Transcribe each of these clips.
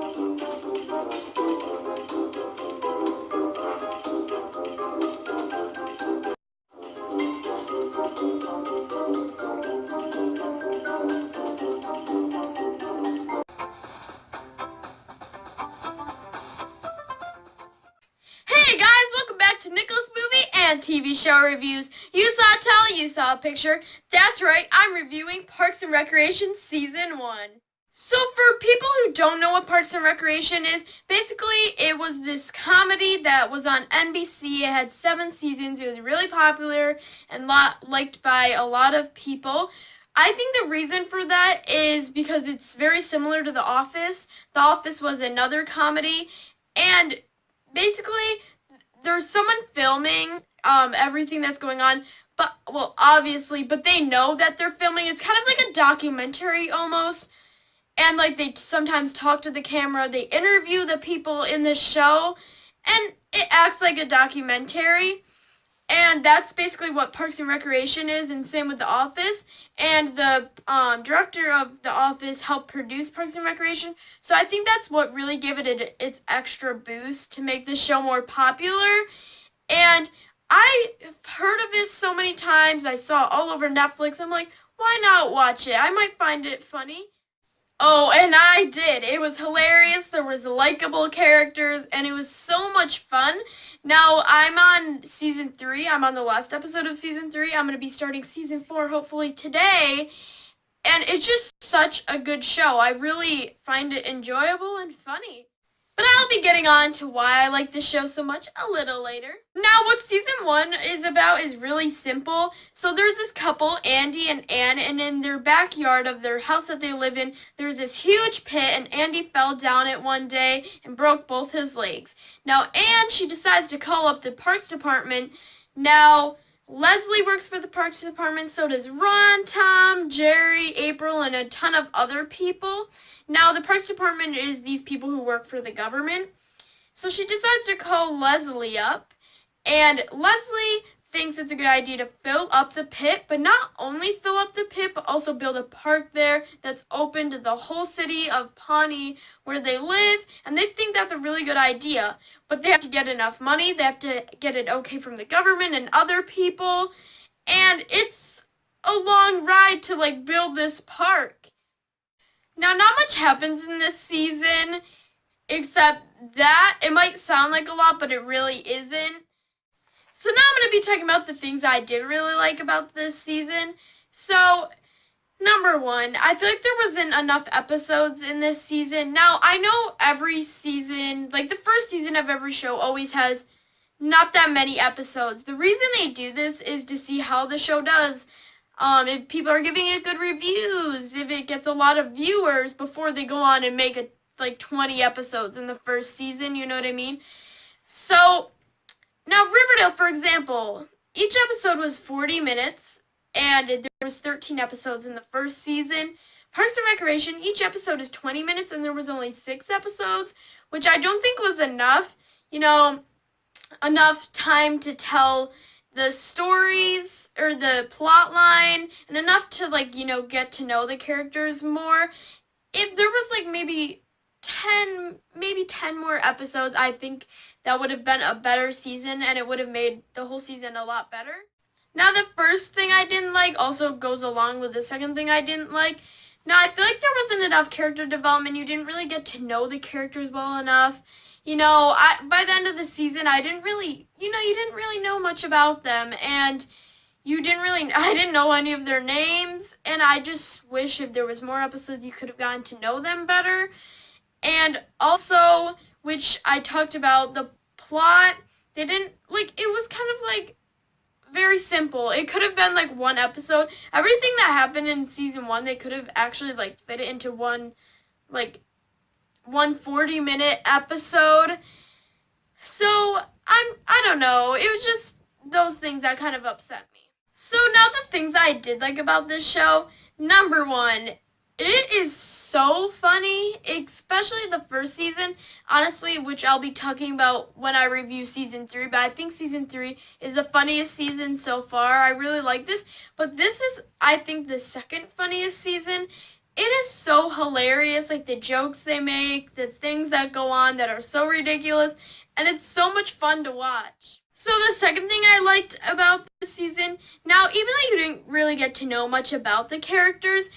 Hey guys, welcome back to Nicholas Movie and TV Show Reviews. You saw a tell, you saw a picture. That's right, I'm reviewing Parks and Recreation Season 1. So for people who don't know what Parks and Recreation is, basically it was this comedy that was on NBC. It had 7 seasons. It was really popular and liked by a lot of people. I think the reason for that is because it's very similar to The Office. The Office was another comedy, and basically there's someone filming everything that's going on, but they know that they're filming. It's kind of like a documentary almost, and like they sometimes talk to the camera, they interview the people in the show, and it acts like a documentary. And that's basically what Parks and Recreation is, and same with The Office. And the director of The Office helped produce Parks and Recreation. So I think that's what really gave it its extra boost to make the show more popular. And I've heard of it so many times. I saw it all over Netflix. I'm like, why not watch it? I might find it funny. Oh, and I did. It was hilarious. There was likable characters, and it was so much fun. Now, I'm on Season 3. I'm on the last episode of Season 3. I'm going to be starting Season 4 hopefully today. And it's just such a good show. I really find it enjoyable and funny. But I'll be getting on to why I like this show so much a little later. Now, what Season 1 is about is really simple. So there's this couple, Andy and Ann, and in their backyard of their house that they live in, there's this huge pit, and Andy fell down it one day and broke both his legs. Now, Ann, she decides to call up the Parks Department. Now, Leslie works for the Parks Department, so does Ron, Tom, Jerry, April, and a ton of other people. Now, the Parks Department is these people who work for the government. So she decides to call Leslie up, and Leslie thinks it's a good idea to fill up the pit, but not only fill up the pit, but also build a park there that's open to the whole city of Pawnee where they live, and they think that's a really good idea. But they have to get enough money, they have to get it okay from the government and other people, and it's a long ride to like build this park. Now, not much happens in this season, except that it might sound like a lot, but it really isn't. So now I'm going to be talking about the things I did really like about this season. So, number 1, I feel like there wasn't enough episodes in this season. Now, I know every season, like the first season of every show always has not that many episodes. The reason they do this is to see how the show does. If people are giving it good reviews, if it gets a lot of viewers before they go on and make like 20 episodes in the first season, you know what I mean? So, now Riverdale, for example, each episode was 40 minutes, and there was 13 episodes in the first season. Parks and Recreation, each episode is 20 minutes, and there was only 6 episodes, which I don't think was enough, enough time to tell the stories or the plot line, and enough to, get to know the characters more. If there was, maybe 10 more episodes, I think that would have been a better season, and it would have made the whole season a lot better. Now, the first thing I didn't like also goes along with the second thing I didn't like. Now, I feel like there wasn't enough character development. You didn't really get to know the characters well enough. By the end of the season, I didn't really, you didn't really know much about them, and I didn't know any of their names, and I just wish if there was more episodes you could have gotten to know them better. And also, which I talked about, the plot, it was kind of very simple. It could have been one episode. Everything that happened in season 1, they could have actually fit it into one 40-minute episode. So, I don't know. It was just those things that kind of upset me. So now the things I did like about this show. Number 1, it is so funny, especially the first season, honestly, which I'll be talking about when I review season 3, but I think season 3 is the funniest season so far. I really like this, but this is, I think, the second funniest season, It is so hilarious, like the jokes they make, the things that go on that are so ridiculous, and it's so much fun to watch. So the second thing I liked about this season, now even though you didn't really get to know much about the characters,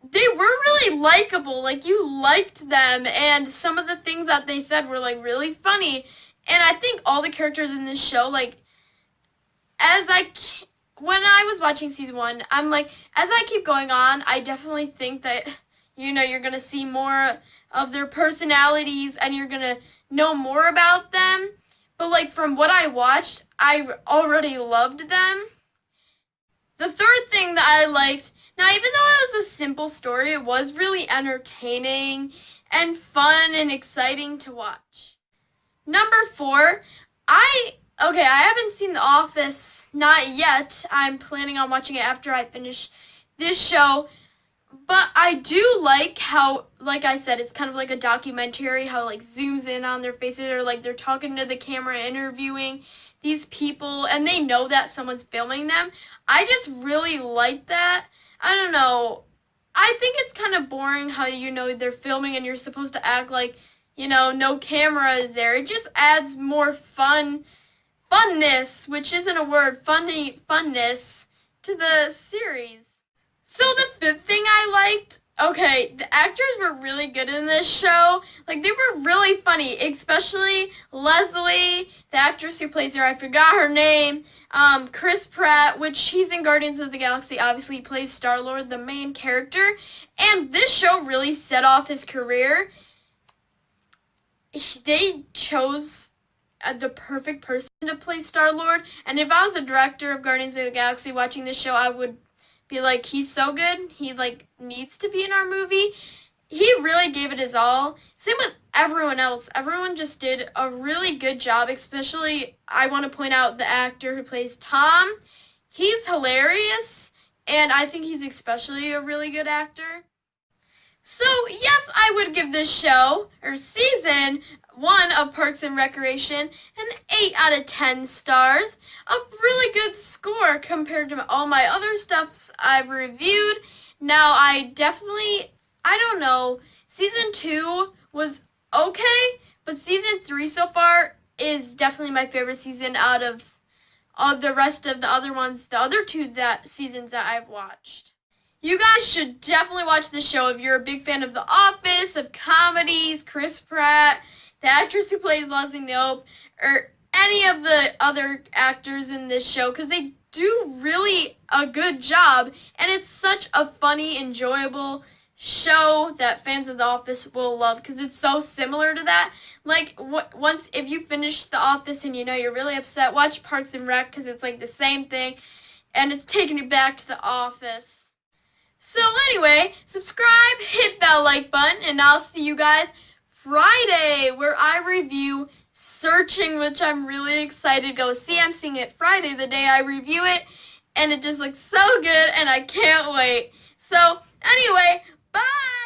they were really likable. Like, you liked them, and some of the things that they said were like really funny. And I think all the characters in this show, like, when I was watching season 1, I'm like, as I keep going on, I definitely think that, you're going to see more of their personalities and you're going to know more about them. But, like, from what I watched, I already loved them. The third thing that I liked, now even though it was a simple story, it was really entertaining and fun and exciting to watch. Number 4, I haven't seen The Office, not yet. I'm planning on watching it after I finish this show. But I do like how, like I said, it's kind of like a documentary, how like zooms in on their faces, or like they're talking to the camera, interviewing these people, and they know that someone's filming them. I just really like that. I don't know. I think it's kind of boring how, they're filming and you're supposed to act like, no camera is there. It just adds more funness, which isn't a word, funness, to the series. So the fifth thing I liked, the actors were really good in this show. Like, they were really funny, especially Leslie, the actress who plays her, I forgot her name, Chris Pratt, which he's in Guardians of the Galaxy. Obviously, he plays Star-Lord, the main character. And this show really set off his career. They chose the perfect person to play Star-Lord. And if I was the director of Guardians of the Galaxy watching this show, I would be like, he's so good. He, like, needs to be in our movie. He really gave it his all. Same with everyone else. Everyone just did a really good job, especially I want to point out the actor who plays Tom. He's hilarious, and I think he's especially a really good actor. So, yes, I would give this show, or season 1 of Parks and Recreation, an 8 out of 10 stars. A really good score compared to all my other stuff I've reviewed. Now, I don't know, season 2 was okay, but season 3 so far is definitely my favorite season out of all the rest of the other ones, the other 2 seasons that I've watched. You guys should definitely watch the show if you're a big fan of The Office, of comedies, Chris Pratt, the actress who plays Leslie Knope, or any of the other actors in this show, because they do really a good job, and it's such a funny, enjoyable show that fans of The Office will love, because it's so similar to that. Like, if you finish The Office and you're really upset, watch Parks and Rec, because it's like the same thing, and it's taking you back to The Office. So anyway, subscribe, hit that like button, and I'll see you guys Friday, where I review Searching, which I'm really excited to go see. I'm seeing it Friday, the day I review it, and it just looks so good, and I can't wait. So anyway, bye!